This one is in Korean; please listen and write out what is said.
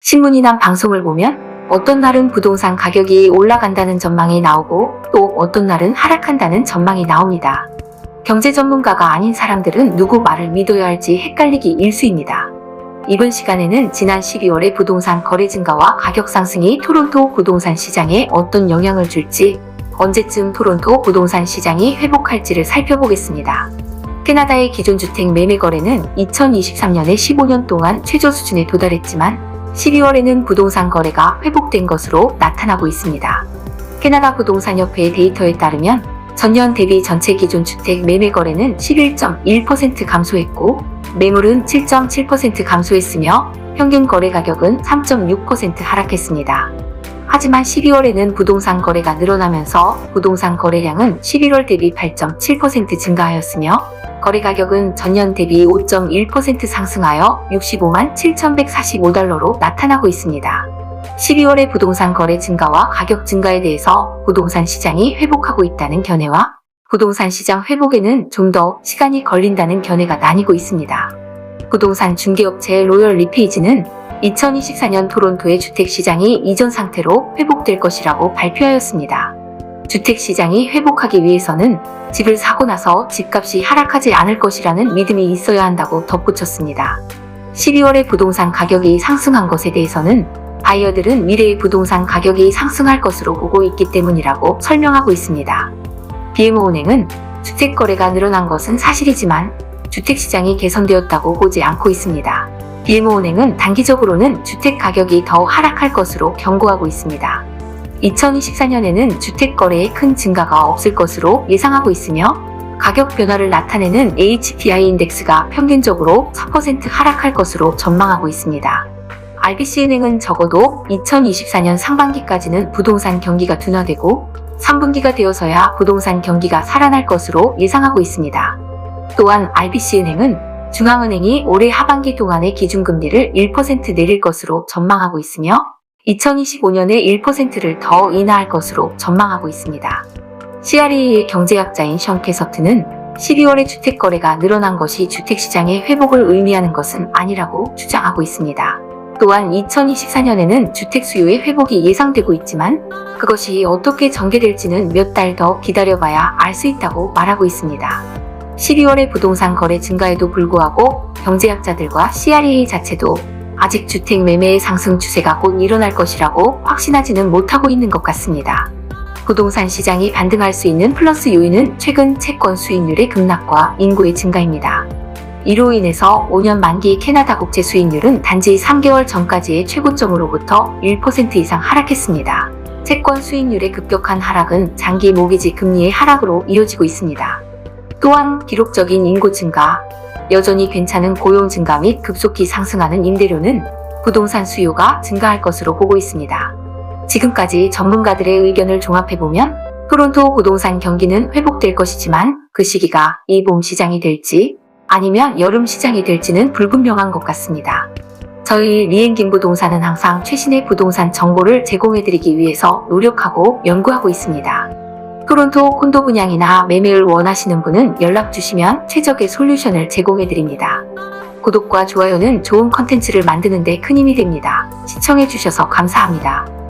신문이나 방송을 보면 어떤 날은 부동산 가격이 올라간다는 전망이 나오고 또 어떤 날은 하락한다는 전망이 나옵니다. 경제 전문가가 아닌 사람들은 누구 말을 믿어야 할지 헷갈리기 일쑤입니다. 이번 시간에는 지난 12월의 부동산 거래 증가와 가격 상승이 토론토 부동산 시장에 어떤 영향을 줄지, 언제쯤 토론토 부동산 시장이 회복할지를 살펴보겠습니다. 캐나다의 기존 주택 매매 거래는 2023년에 15년 동안 최저 수준에 도달했지만 12월에는 부동산 거래가 회복된 것으로 나타나고 있습니다. 캐나다 부동산협회의 데이터에 따르면 전년 대비 전체 기존 주택 매매 거래는 11.1% 감소했고 매물은 7.7% 감소했으며 평균 거래 가격은 3.6% 하락했습니다. 하지만 12월에는 부동산 거래가 늘어나면서 부동산 거래량은 11월 대비 8.7% 증가하였으며 거래 가격은 전년 대비 5.1% 상승하여 65만 7,145달러로 나타나고 있습니다. 12월의 부동산 거래 증가와 가격 증가에 대해서 부동산 시장이 회복하고 있다는 견해와 부동산 시장 회복에는 좀 더 시간이 걸린다는 견해가 나뉘고 있습니다. 부동산 중개업체 로열 리페이지는 2024년 토론토의 주택시장이 이전 상태로 회복될 것이라고 발표하였습니다. 주택시장이 회복하기 위해서는 집을 사고 나서 집값이 하락하지 않을 것이라는 믿음이 있어야 한다고 덧붙였습니다. 12월에 부동산 가격이 상승한 것에 대해서는 바이어들은 미래의 부동산 가격이 상승할 것으로 보고 있기 때문이라고 설명하고 있습니다. BMO은행은 주택 거래가 늘어난 것은 사실이지만 주택시장이 개선되었다고 보지 않고 있습니다. BMO은행은 단기적으로는 주택 가격이 더 하락할 것으로 경고하고 있습니다. 2024년에는 주택 거래에 큰 증가가 없을 것으로 예상하고 있으며 가격 변화를 나타내는 HPI 인덱스가 평균적으로 4% 하락할 것으로 전망하고 있습니다. RBC은행은 적어도 2024년 상반기까지는 부동산 경기가 둔화되고 3분기가 되어서야 부동산 경기가 살아날 것으로 예상하고 있습니다. 또한 RBC은행은 중앙은행이 올해 하반기 동안의 기준금리를 1% 내릴 것으로 전망하고 있으며 2025년에 1%를 더 인하할 것으로 전망하고 있습니다. CRE의 경제학자인 션 캐서트는 12월에 주택 거래가 늘어난 것이 주택시장의 회복을 의미하는 것은 아니라고 주장하고 있습니다. 또한 2024년에는 주택 수요의 회복이 예상되고 있지만 그것이 어떻게 전개될지는 몇 달 더 기다려봐야 알 수 있다고 말하고 있습니다. 12월의 부동산 거래 증가에도 불구하고 경제학자들과 CRE 자체도 아직 주택 매매의 상승 추세가 곧 일어날 것이라고 확신하지는 못하고 있는 것 같습니다. 부동산 시장이 반등할 수 있는 플러스 요인은 최근 채권 수익률의 급락과 인구의 증가입니다. 이로 인해서 5년 만기 캐나다 국채 수익률은 단지 3개월 전까지의 최고점으로부터 1% 이상 하락했습니다. 채권 수익률의 급격한 하락은 장기 모기지 금리의 하락으로 이어지고 있습니다. 또한 기록적인 인구 증가, 여전히 괜찮은 고용 증가 및 급속히 상승하는 임대료는 부동산 수요가 증가할 것으로 보고 있습니다. 지금까지 전문가들의 의견을 종합해보면 토론토 부동산 경기는 회복될 것이지만 그 시기가 이 봄 시장이 될지 아니면 여름 시장이 될지는 불분명한 것 같습니다. 저희 리엔김 부동산은 항상 최신의 부동산 정보를 제공해드리기 위해서 노력하고 연구하고 있습니다. 토론토 콘도 분양이나 매매를 원하시는 분은 연락 주시면 최적의 솔루션을 제공해드립니다. 구독과 좋아요는 좋은 컨텐츠를 만드는 데 큰 힘이 됩니다. 시청해주셔서 감사합니다.